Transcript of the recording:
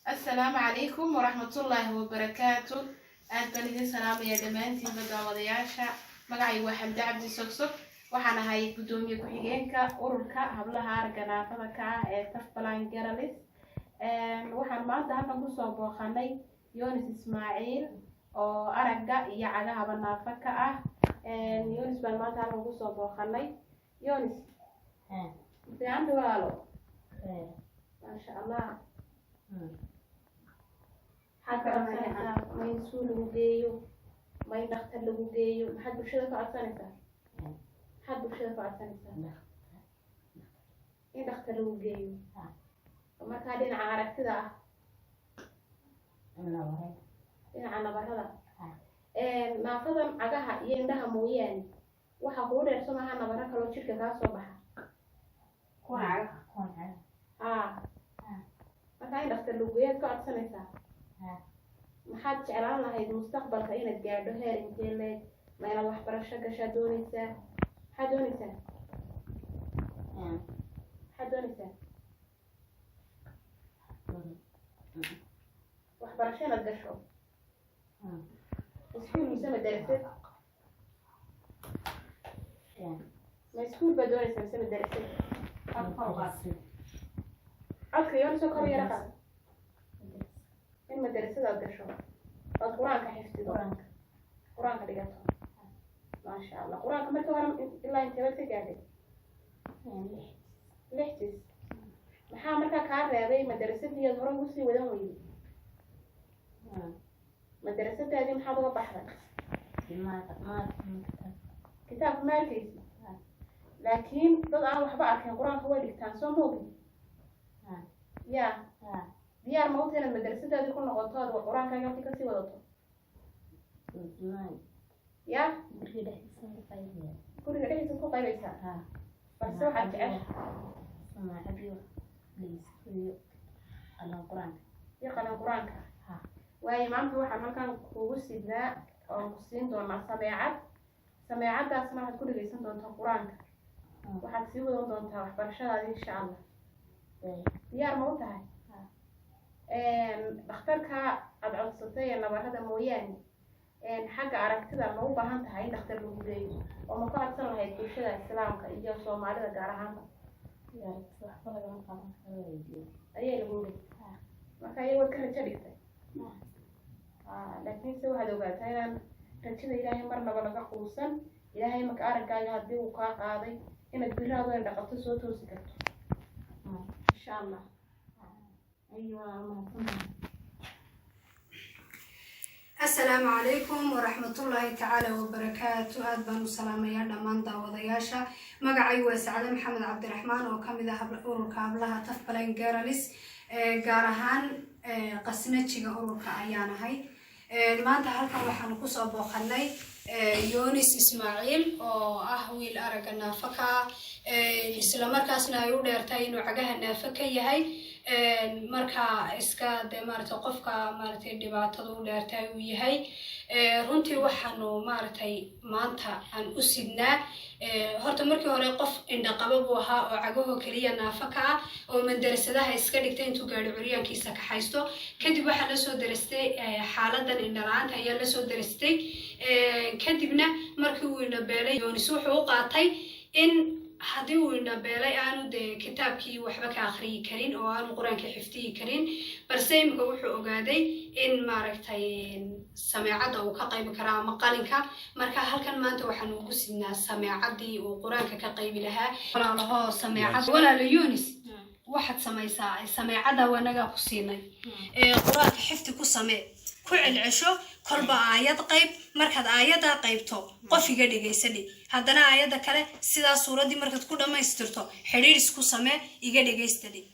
السلام عليكم ورحمة الله وبركاته. أهلا السلام يا دمانتي بدأ وضياشة مقعي واحد عبد السكسك وحنا هاي قدومي كحيجينكا أوركا هبلها رجعنا فمكا تفبلان جراليس وحنا ما ده هنقصه بخاني يونس إسماعيل أو أرجع يعجها بنافكا يونس بالما ده هنقصه بخاني يونس في عنده والو ما شاء الله حتى ما ينسوا له جيو ما يدخل له جيو حد بشدة فعسانسة حد بشدة فعسانسة يدخل له جيو وما كادين عارف كذا إن عنا برهلا ما فضل عجها يندها مويان وحقول رسمها أنا برا كلو شركة كاسوبها كون ما كان يدخل له جيو فعسانسة maxaad jeclaan lahayd mustaqbalka inaad gaadho heer intee leeg ma inaad waxbarasho gashaa doonaysaa maxaad doonaysaa waxbarasho inaad gasho iskuul mise madarasad ma iskuul baad doonaysaa mise madarasad codka yoonsoo kor yara qaad in madarasada gasho oo quraanka xifdido quraanka dhigato ma sha Allah quraanka marka hore ilaa inta wada gaadhay lixtis maxaa marka ka reebay madarasada hore ugu sii wadan weyday madarasadaadii maxaa uga baxday kitaab maalkiisa laakiin dad aan waxba arkin quraanka way dhigtaan soo moogin ya diyaar ma u tahay madrasadaada ku noqoto oo quraanka ay ka sii wadato ya guriga dhexdiisa ku qaybeysaa bas waxaad jecel quraanka waayo maanta waxaan halkan kugu sidnaa oo ku siin doonaa sameecadaasna waxaad ku dhageysan doontaa quraanka waxaad sii wadan doontaa waxbarashadaada insha Allah diyaar ma u tahay dhakhtarka aad codsatay nabarada mooyaane xagga aragtida ma u baahan tahay in dhakhtar lagu geeyo oo ma ku codsan lahayd bulshada islaamka iyo Soomaalida gaar ahaan ayay lagu leeyahay marka ay wada rajo dhigtay laakiin se waxaad ogaataa inaan rajada Ilaahay marnaba laga quusan Ilaahay marka aragaaga haddii uu kaa qaaday inaad biraado in dhaqato soo toosi karto insha Allah. السلام عليكم ورحمة الله تعالى وبركاته. أدبان السلام يا دمان داودياشا مقعي وسعد محمد عبد الرحمن وكمذا أورك قبلها تفبلين جراليس جارهان قسنتشي أورك أيانا هاي ما أنت هالكم وحنا قصة بخلي يونس إسماعيل أو أهوي الأرجع نافكا إسلام مركزنا يودر تاين وعجها نافكا يهاي marka iska deemarto qofka maartay dhibaatada u dheertay uu yahay runtii waxaanu maartay maanta aan u sidnaa horta markii hore qof indha qabab uu ahaa oo cagaho kaliya naafaka ah oo madrasadaha iska dhigtay intuu gaadho curyaankiisa ka haysto kadib waxa la soo darastay xaaladan indha la'aanta ayaa la soo darastay kadibna markii uu indha beelay Yoonis wuxuu u qaatay in haddii uu indha beelay aanu de kitaabkii waxba ka akhriyi karin oo aanu quraanka xifdiyi karin balse imika wuxuu ogaaday in maaragtay sameecada uu ka qayb karo ama qalinka marka halkan maanta waxaan ugu sidnaa sameecadii uu quraanka ka qayb lahaa walaalaho sameecad walaalo Yoonis waxaad samaysaa sameecada wanaga ku siinay quraanka xifdi ku samee ku celcesho kolba aayad qayb markaad aayada qaybto qofiga dhageysadii haddana aayada kale sida suuradii markaad ku dhameystirto xiriir isku samee iga dhageystadii